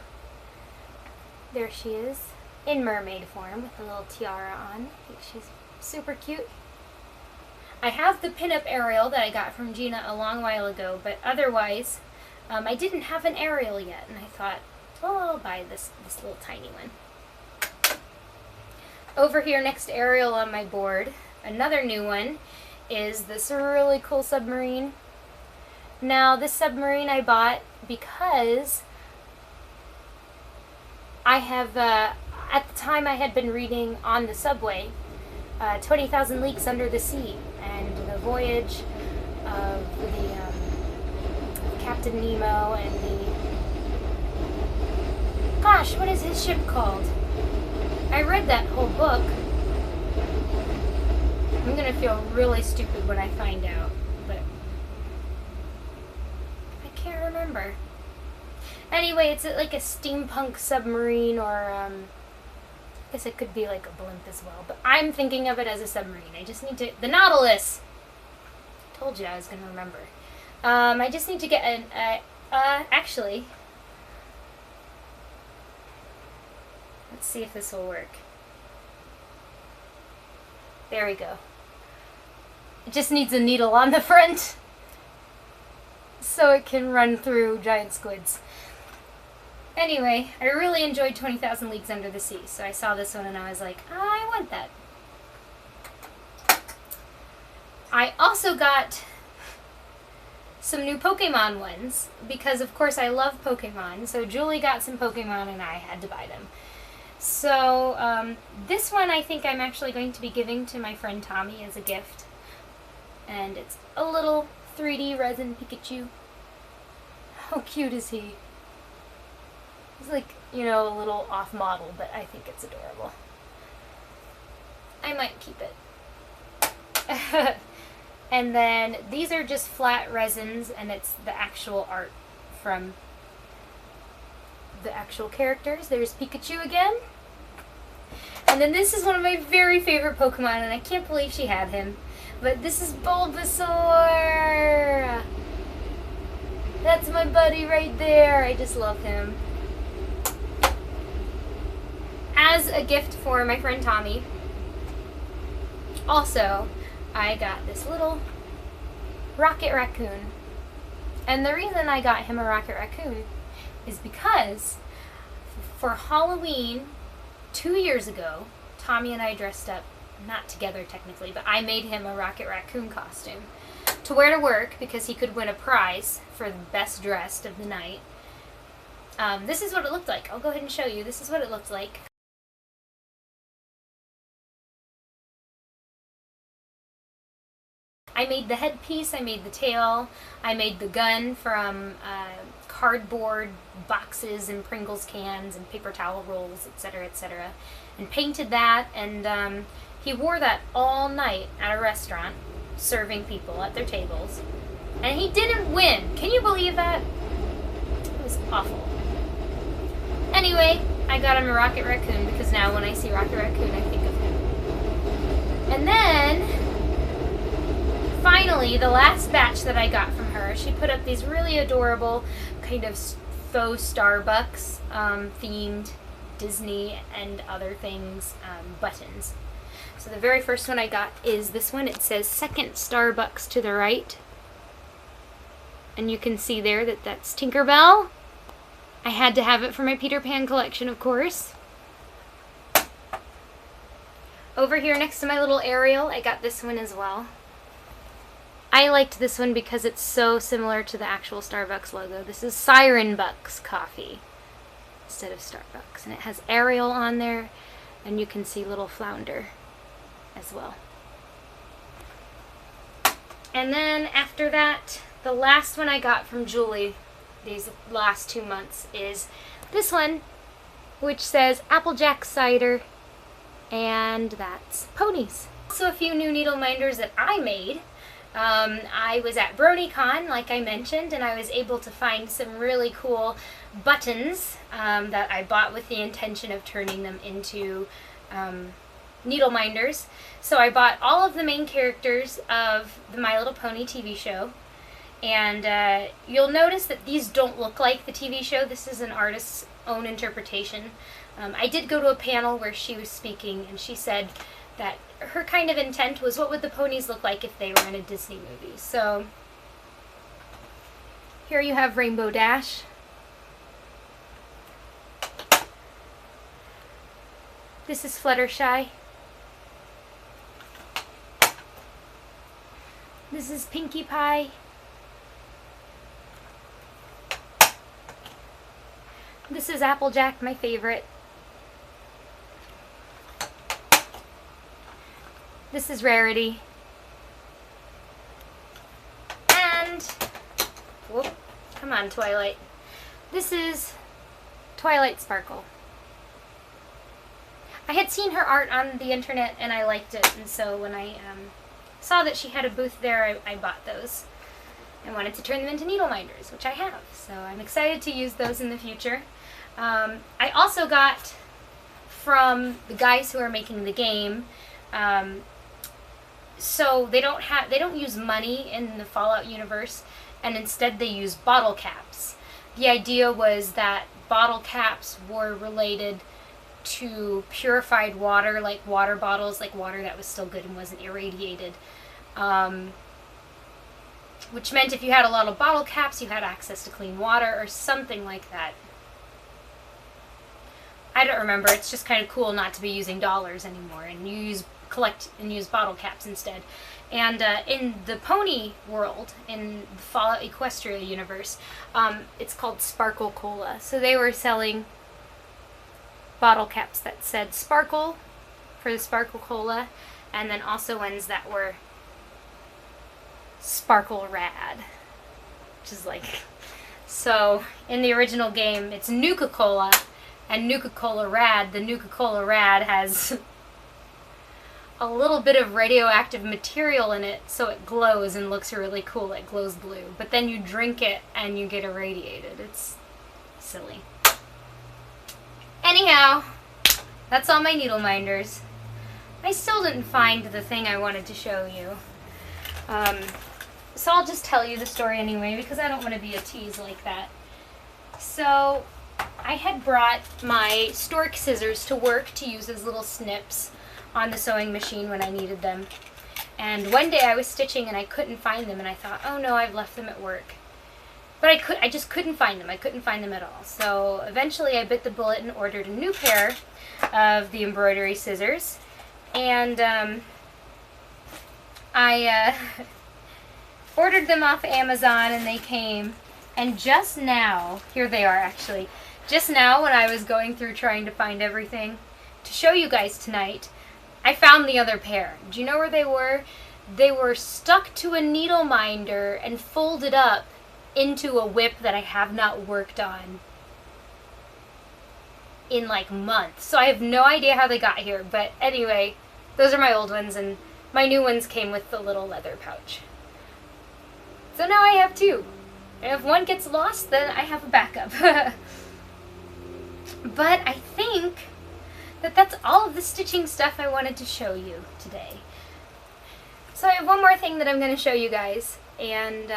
S1: There she is, in mermaid form with a little tiara on. I think she's super cute. I have the pinup Ariel that I got from Gina a long while ago, but otherwise, I didn't have an Ariel yet, and I thought, well, I'll buy this little tiny one. Over here next to Ariel on my board, another new one, is this really cool submarine. Now, this submarine I bought because I have, at the time I had been reading on the subway, 20,000 Leagues Under the Sea, and the voyage of the Captain Nemo and the, gosh, what is his ship called? I read that whole book. I'm gonna feel really stupid when I find out, but I can't remember. Anyway, it's like a steampunk submarine, or I guess it could be like a blimp as well, but I'm thinking of it as a submarine. I just need to, the Nautilus! Told you I was gonna remember. I just need to get an, actually, let's see if this will work. There we go. It just needs a needle on the front so it can run through giant squids. Anyway, I really enjoyed 20,000 Leagues Under the Sea, so I saw this one and I was like, I want that. I also got some new Pokemon ones, because of course I love Pokemon, so Julie got some Pokemon and I had to buy them. So, this one I think I'm actually going to be giving to my friend Tommy as a gift. And it's a little 3D resin Pikachu. How cute is he? He's like, you know, a little off model, but I think it's adorable. I might keep it. And then these are just flat resins, and it's the actual art from the actual characters. There's Pikachu again. And then this is one of my very favorite Pokemon, and I can't believe she had him. But this is Bulbasaur! That's my buddy right there. I just love him. As a gift for my friend Tommy, also, I got this little Rocket Raccoon. And the reason I got him a Rocket Raccoon is because for Halloween 2 years ago, Tommy and I dressed up, not together technically, but I made him a Rocket Raccoon costume to wear to work because he could win a prize for the best dressed of the night. This is what it looked like. I'll go ahead and show you. This is what it looked like. I made the headpiece, I made the tail, I made the gun from cardboard boxes and Pringles cans and paper towel rolls, etc., etc., and painted that, and He wore that all night at a restaurant, serving people at their tables, and he didn't win. Can you believe that? It was awful. Anyway, I got him a Rocket Raccoon because now when I see Rocket Raccoon, I think of him. And then, finally, the last batch that I got from her, she put up these really adorable kind of faux Starbucks themed Disney and other things buttons. So the very first one I got is this one. It says second Starbucks to the right. And you can see there that that's Tinkerbell. I had to have it for my Peter Pan collection, of course. Over here next to my little Ariel, I got this one as well. I liked this one because it's so similar to the actual Starbucks logo. This is Siren Bucks coffee instead of Starbucks. And it has Ariel on there, and you can see little Flounder as well. And then after that, the last one I got from Julie these last 2 months is this one, which says Applejack cider, and that's ponies. Also a few new needle minders that I made. I was at BronyCon, like I mentioned, and I was able to find some really cool buttons that I bought with the intention of turning them into needle minders. So I bought all of the main characters of the My Little Pony TV show. And you'll notice that these don't look like the TV show. This is an artist's own interpretation. I did go to a panel where she was speaking, and she said that her kind of intent was, what would the ponies look like if they were in a Disney movie? So here you have Rainbow Dash. This is Fluttershy. This is Pinkie Pie. This is Applejack, my favorite. This is Rarity. And, whoop, come on, Twilight. This is Twilight Sparkle. I had seen her art on the internet and I liked it, and so when I saw that she had a booth there, I bought those. I wanted to turn them into needle minders, which I have, so I'm excited to use those in the future. I also got from the guys who are making the game, so they don't use money in the Fallout universe, and instead they use bottle caps. The idea was that bottle caps were related to purified water, like water bottles, like water that was still good and wasn't irradiated. Which meant if you had a lot of bottle caps, you had access to clean water or something like that. I don't remember. It's just kind of cool not to be using dollars anymore, and you collect and use bottle caps instead. And in the pony world, in the Fallout Equestria universe, it's called Sparkle Cola. So they were selling bottle caps that said Sparkle for the Sparkle Cola, and then also ones that were Sparkle Rad, which is like, so in the original game it's Nuka-Cola and Nuka-Cola Rad. The Nuka-Cola Rad has a little bit of radioactive material in it, so it glows and looks really cool. It glows blue, but then you drink it and you get irradiated. It's silly. Anyhow, that's all my needle minders. I still didn't find the thing I wanted to show you. So I'll just tell you the story anyway, because I don't want to be a tease like that. So I had brought my stork scissors to work to use as little snips on the sewing machine when I needed them. And one day I was stitching and I couldn't find them, and I thought, oh no, I've left them at work. But I just couldn't find them. I couldn't find them at all. So eventually I bit the bullet and ordered a new pair of the embroidery scissors. And I ordered them off Amazon, and they came. And just now, here they are actually, just now when I was going through trying to find everything to show you guys tonight, I found the other pair. Do you know where they were? They were stuck to a needle minder and folded up into a whip that I have not worked on in like months. So I have no idea how they got here, but anyway, Those are my old ones, and my new ones came with the little leather pouch. So now I have two. And if one gets lost, then I have a backup. But I think that that's all of the stitching stuff I wanted to show you today. So I have one more thing that I'm going to show you guys, and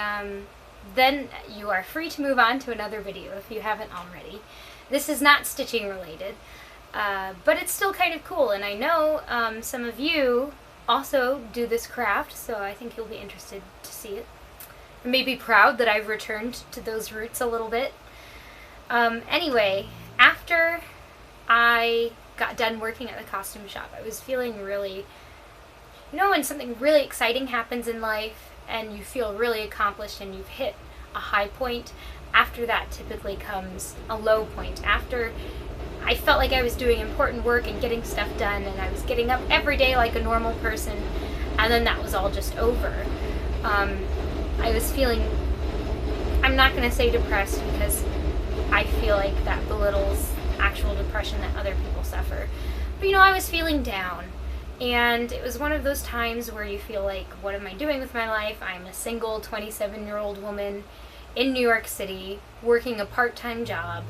S1: then you are free to move on to another video if you haven't already. This is not stitching related, but it's still kind of cool, and I know some of you also do this craft, so I think you'll be interested to see it. And maybe proud that I've returned to those roots a little bit. Anyway, after I got done working at the costume shop, I was feeling really, you know, when something really exciting happens in life and you feel really accomplished and you've hit a high point, after that typically comes a low point. After I felt like I was doing important work and getting stuff done, and I was getting up every day like a normal person, and then that was all just over. I was feeling, I'm not going to say depressed because I feel like that belittles actual depression that other people suffer. But you know, I was feeling down, and it was one of those times where you feel like, what am I doing with my life? I'm a single 27-year-old woman in New York City working a part-time job,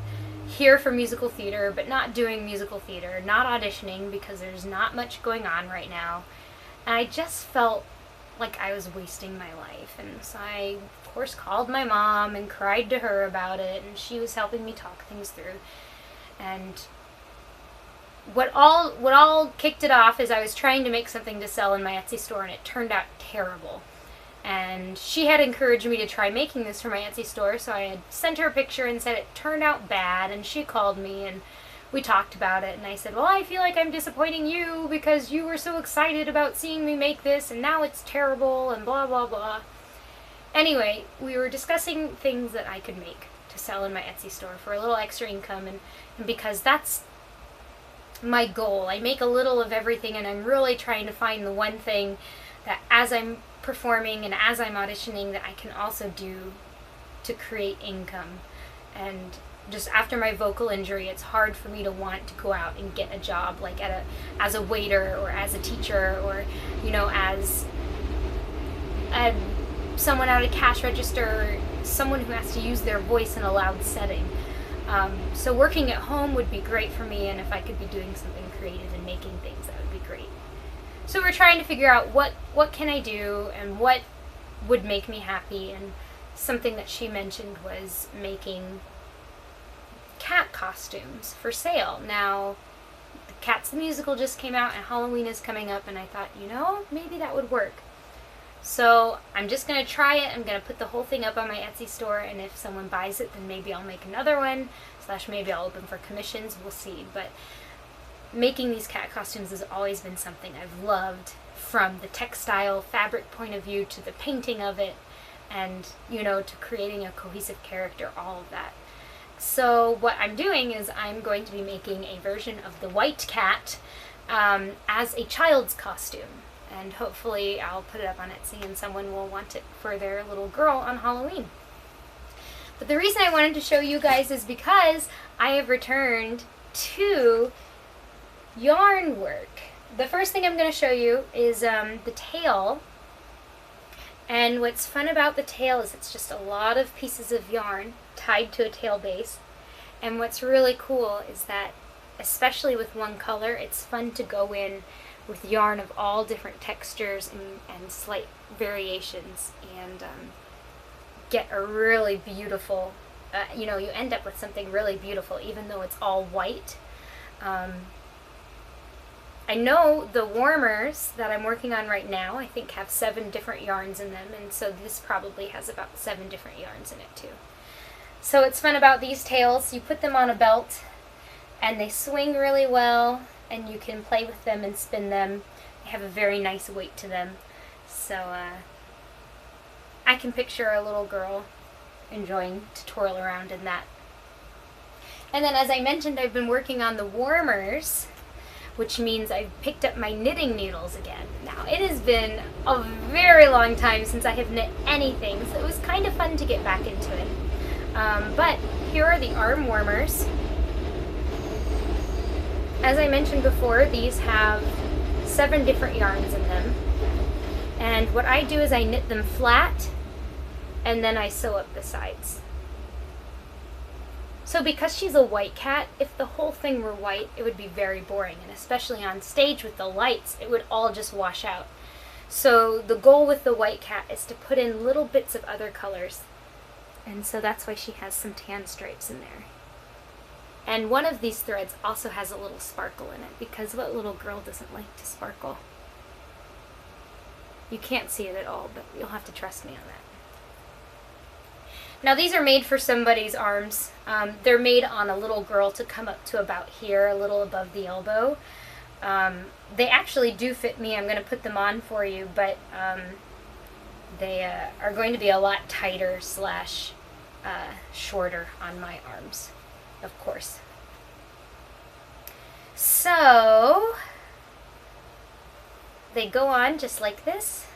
S1: here for musical theater, but not doing musical theater, not auditioning because there's not much going on right now. And I just felt like I was wasting my life. And so I, of course, called my mom and cried to her about it, and she was helping me talk things through. And what all kicked it off is I was trying to make something to sell in my Etsy store, and it turned out terrible. And she had encouraged me to try making this for my Etsy store, so I had sent her a picture and said it turned out bad, and she called me and we talked about it, and I said, well, I feel like I'm disappointing you because you were so excited about seeing me make this, and now it's terrible, and blah, blah, blah. Anyway, we were discussing things that I could make to sell in my Etsy store for a little extra income, and because that's my goal. I make a little of everything, and I'm really trying to find the one thing that as I'm performing and as I'm auditioning that I can also do to create income. And just after my vocal injury, it's hard for me to want to go out and get a job like as a waiter or as a teacher, or you know, as someone at a cash register, or someone who has to use their voice in a loud setting. So working at home would be great for me, and if I could be doing something creative and making things, that would be great. So we're trying to figure out what can I do and what would make me happy, and something that she mentioned was making cat costumes for sale. Now, the Cats the Musical just came out and Halloween is coming up, and I thought, you know, maybe that would work. So I'm just going to try it. I'm going to put the whole thing up on my Etsy store, and if someone buys it, then maybe I'll make another one, / maybe I'll open for commissions. We'll see. But making these cat costumes has always been something I've loved, from the textile fabric point of view to the painting of it, and, you know, to creating a cohesive character, all of that. So what I'm doing is I'm going to be making a version of the white cat as a child's costume. And hopefully I'll put it up on Etsy and someone will want it for their little girl on Halloween. But the reason I wanted to show you guys is because I have returned to yarn work. The first thing I'm going to show you is the tail. And what's fun about the tail is it's just a lot of pieces of yarn tied to a tail base. And what's really cool is that, especially with one color, it's fun to go in with yarn of all different textures and slight variations, and get a really beautiful, you know, you end up with something really beautiful even though it's all white. I know the warmers that I'm working on right now, I think, have 7 different yarns in them, and so this probably has about 7 different yarns in it too. So what's fun about these tails, you put them on a belt and they swing really well, and you can play with them and spin them. They have a very nice weight to them. So I can picture a little girl enjoying to twirl around in that. And then, as I mentioned, I've been working on the warmers, which means I've picked up my knitting needles again. Now, it has been a very long time since I have knit anything, so it was kind of fun to get back into it. But here are the arm warmers. As I mentioned before, these have 7 different yarns in them. And what I do is I knit them flat and then I sew up the sides. So because she's a white cat, if the whole thing were white, it would be very boring, and especially on stage with the lights, it would all just wash out. So the goal with the white cat is to put in little bits of other colors, and so that's why she has some tan stripes in there. And one of these threads also has a little sparkle in it, because what little girl doesn't like to sparkle? You can't see it at all, but you'll have to trust me on that. Now these are made for somebody's arms. They're made on a little girl to come up to about here, a little above the elbow. They actually do fit me. I'm going to put them on for you, but they are going to be a lot tighter slash shorter on my arms, of course. So they go on just like this.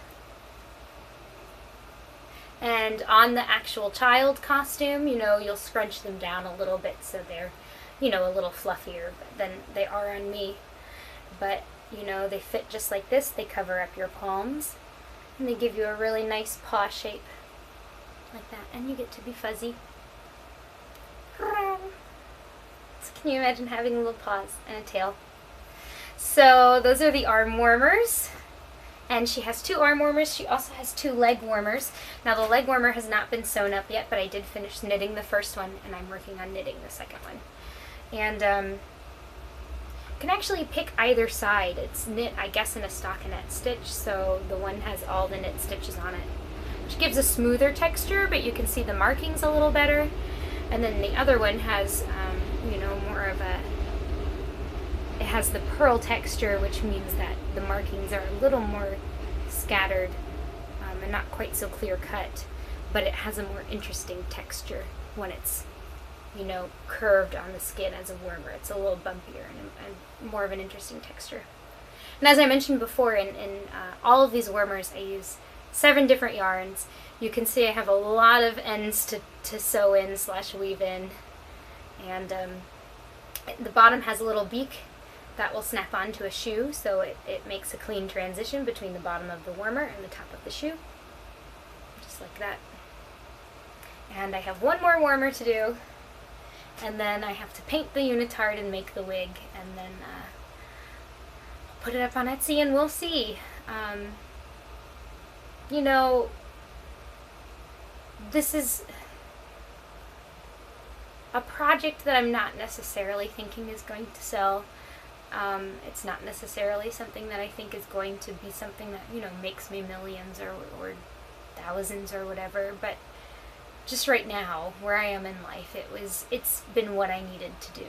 S1: And on the actual child costume, you know, you'll scrunch them down a little bit so they're, you know, a little fluffier than they are on me. But, you know, they fit just like this. They cover up your palms. And they give you a really nice paw shape. Like that. And you get to be fuzzy. So can you imagine having little paws and a tail? So those are the arm warmers. And she has 2 arm warmers. She also has 2 leg warmers. Now the leg warmer has not been sewn up yet, but I did finish knitting the first one, and I'm working on knitting the second one. And you can actually pick either side. It's knit, I guess, in a stockinette stitch, so the one has all the knit stitches on it, which gives a smoother texture, but you can see the markings a little better. And then the other one has, you know, more of a... It has the pearl texture, which means that the markings are a little more scattered and not quite so clear cut, but it has a more interesting texture when it's, you know, curved on the skin as a warmer. It's a little bumpier and more of an interesting texture. And as I mentioned before, in all of these warmers, I use 7 different yarns. You can see I have a lot of ends to sew in slash weave in, and the bottom has a little beak that will snap onto a shoe, so it makes a clean transition between the bottom of the warmer and the top of the shoe. Just like that. And I have one more warmer to do, and then I have to paint the unitard and make the wig, and then I'll put it up on Etsy and we'll see. You know, this is a project that I'm not necessarily thinking is going to sell. It's not necessarily something that I think is going to be something that, you know, makes me millions or thousands or whatever, but just right now, where I am in life, it's been what I needed to do.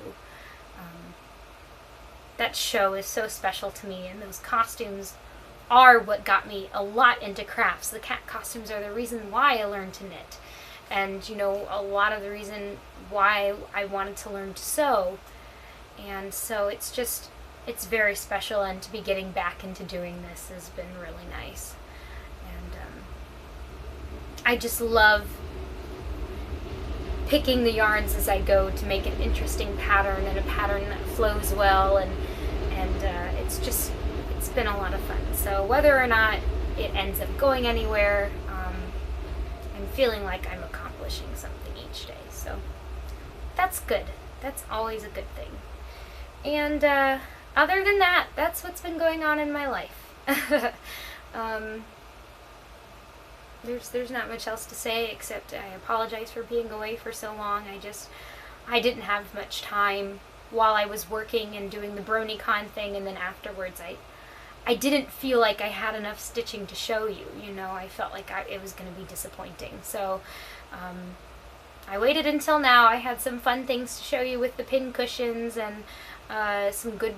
S1: That show is so special to me, and those costumes are what got me a lot into crafts. The cat costumes are the reason why I learned to knit, and, you know, a lot of the reason why I wanted to learn to sew. And so it's very special, and to be getting back into doing this has been really nice. And I just love picking the yarns as I go to make an interesting pattern, and a pattern that flows well, and it's been a lot of fun. So whether or not it ends up going anywhere, I'm feeling like I'm accomplishing something each day. So that's good. That's always a good thing. And other than that, that's what's been going on in my life. There's not much else to say, except I apologize for being away for so long. I didn't have much time while I was working and doing the BronyCon thing, and then afterwards I didn't feel like I had enough stitching to show you. You know, I felt like it was going to be disappointing. So I waited until now. I had some fun things to show you with the pin cushions, and some good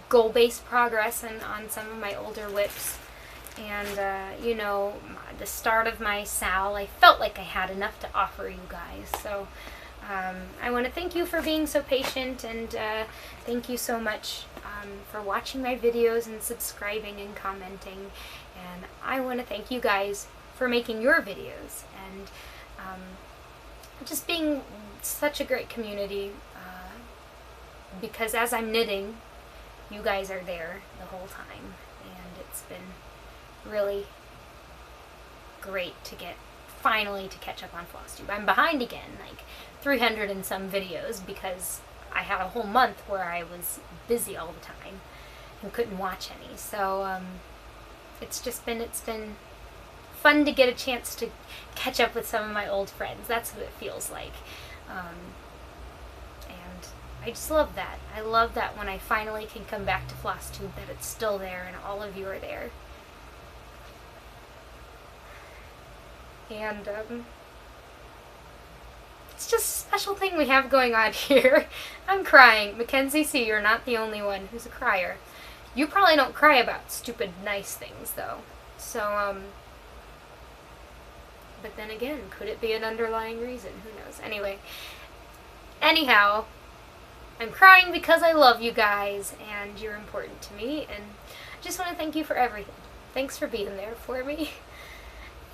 S1: goal-based progress on some of my older whips. And, you know, the start of my SAL, I felt like I had enough to offer you guys. So I want to thank you for being so patient, and thank you so much for watching my videos and subscribing and commenting. And I want to thank you guys for making your videos, and just being such a great community, because as I'm knitting you guys are there the whole time, and it's been really great to finally to catch up on Flosstube. I'm behind again, like 300 and some videos, because I had a whole month where I was busy all the time and couldn't watch any. So it's been fun to get a chance to catch up with some of my old friends. That's what it feels like. And I just love that. I love that when I finally can come back to Flosstube, that it's still there and all of you are there. And it's just a special thing we have going on here. I'm crying. Mackenzie C., you're not the only one who's a crier. You probably don't cry about stupid, nice things, though. So, but then again, could it be an underlying reason? Who knows? Anyhow, I'm crying because I love you guys, and you're important to me, and I just want to thank you for everything. Thanks for being there for me.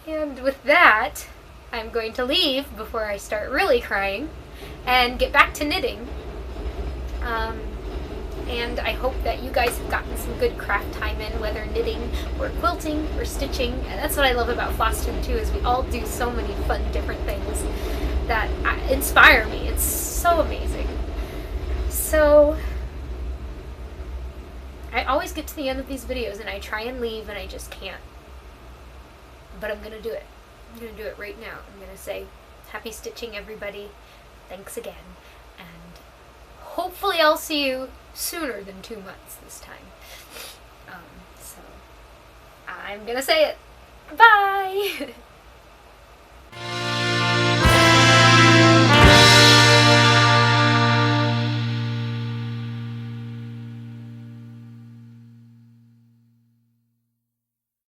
S1: And with that, I'm going to leave before I start really crying and get back to knitting. And I hope that you guys have gotten some good craft time in, whether knitting or quilting or stitching. And that's what I love about Flosstube too, is we all do so many fun different things that inspire me. It's so amazing. So I always get to the end of these videos and I try and leave and I just can't. But I'm going to do it. I'm going to do it right now. I'm going to say, happy stitching, everybody. Thanks again. And hopefully I'll see you sooner than 2 months this time. So I'm going to say it. Bye!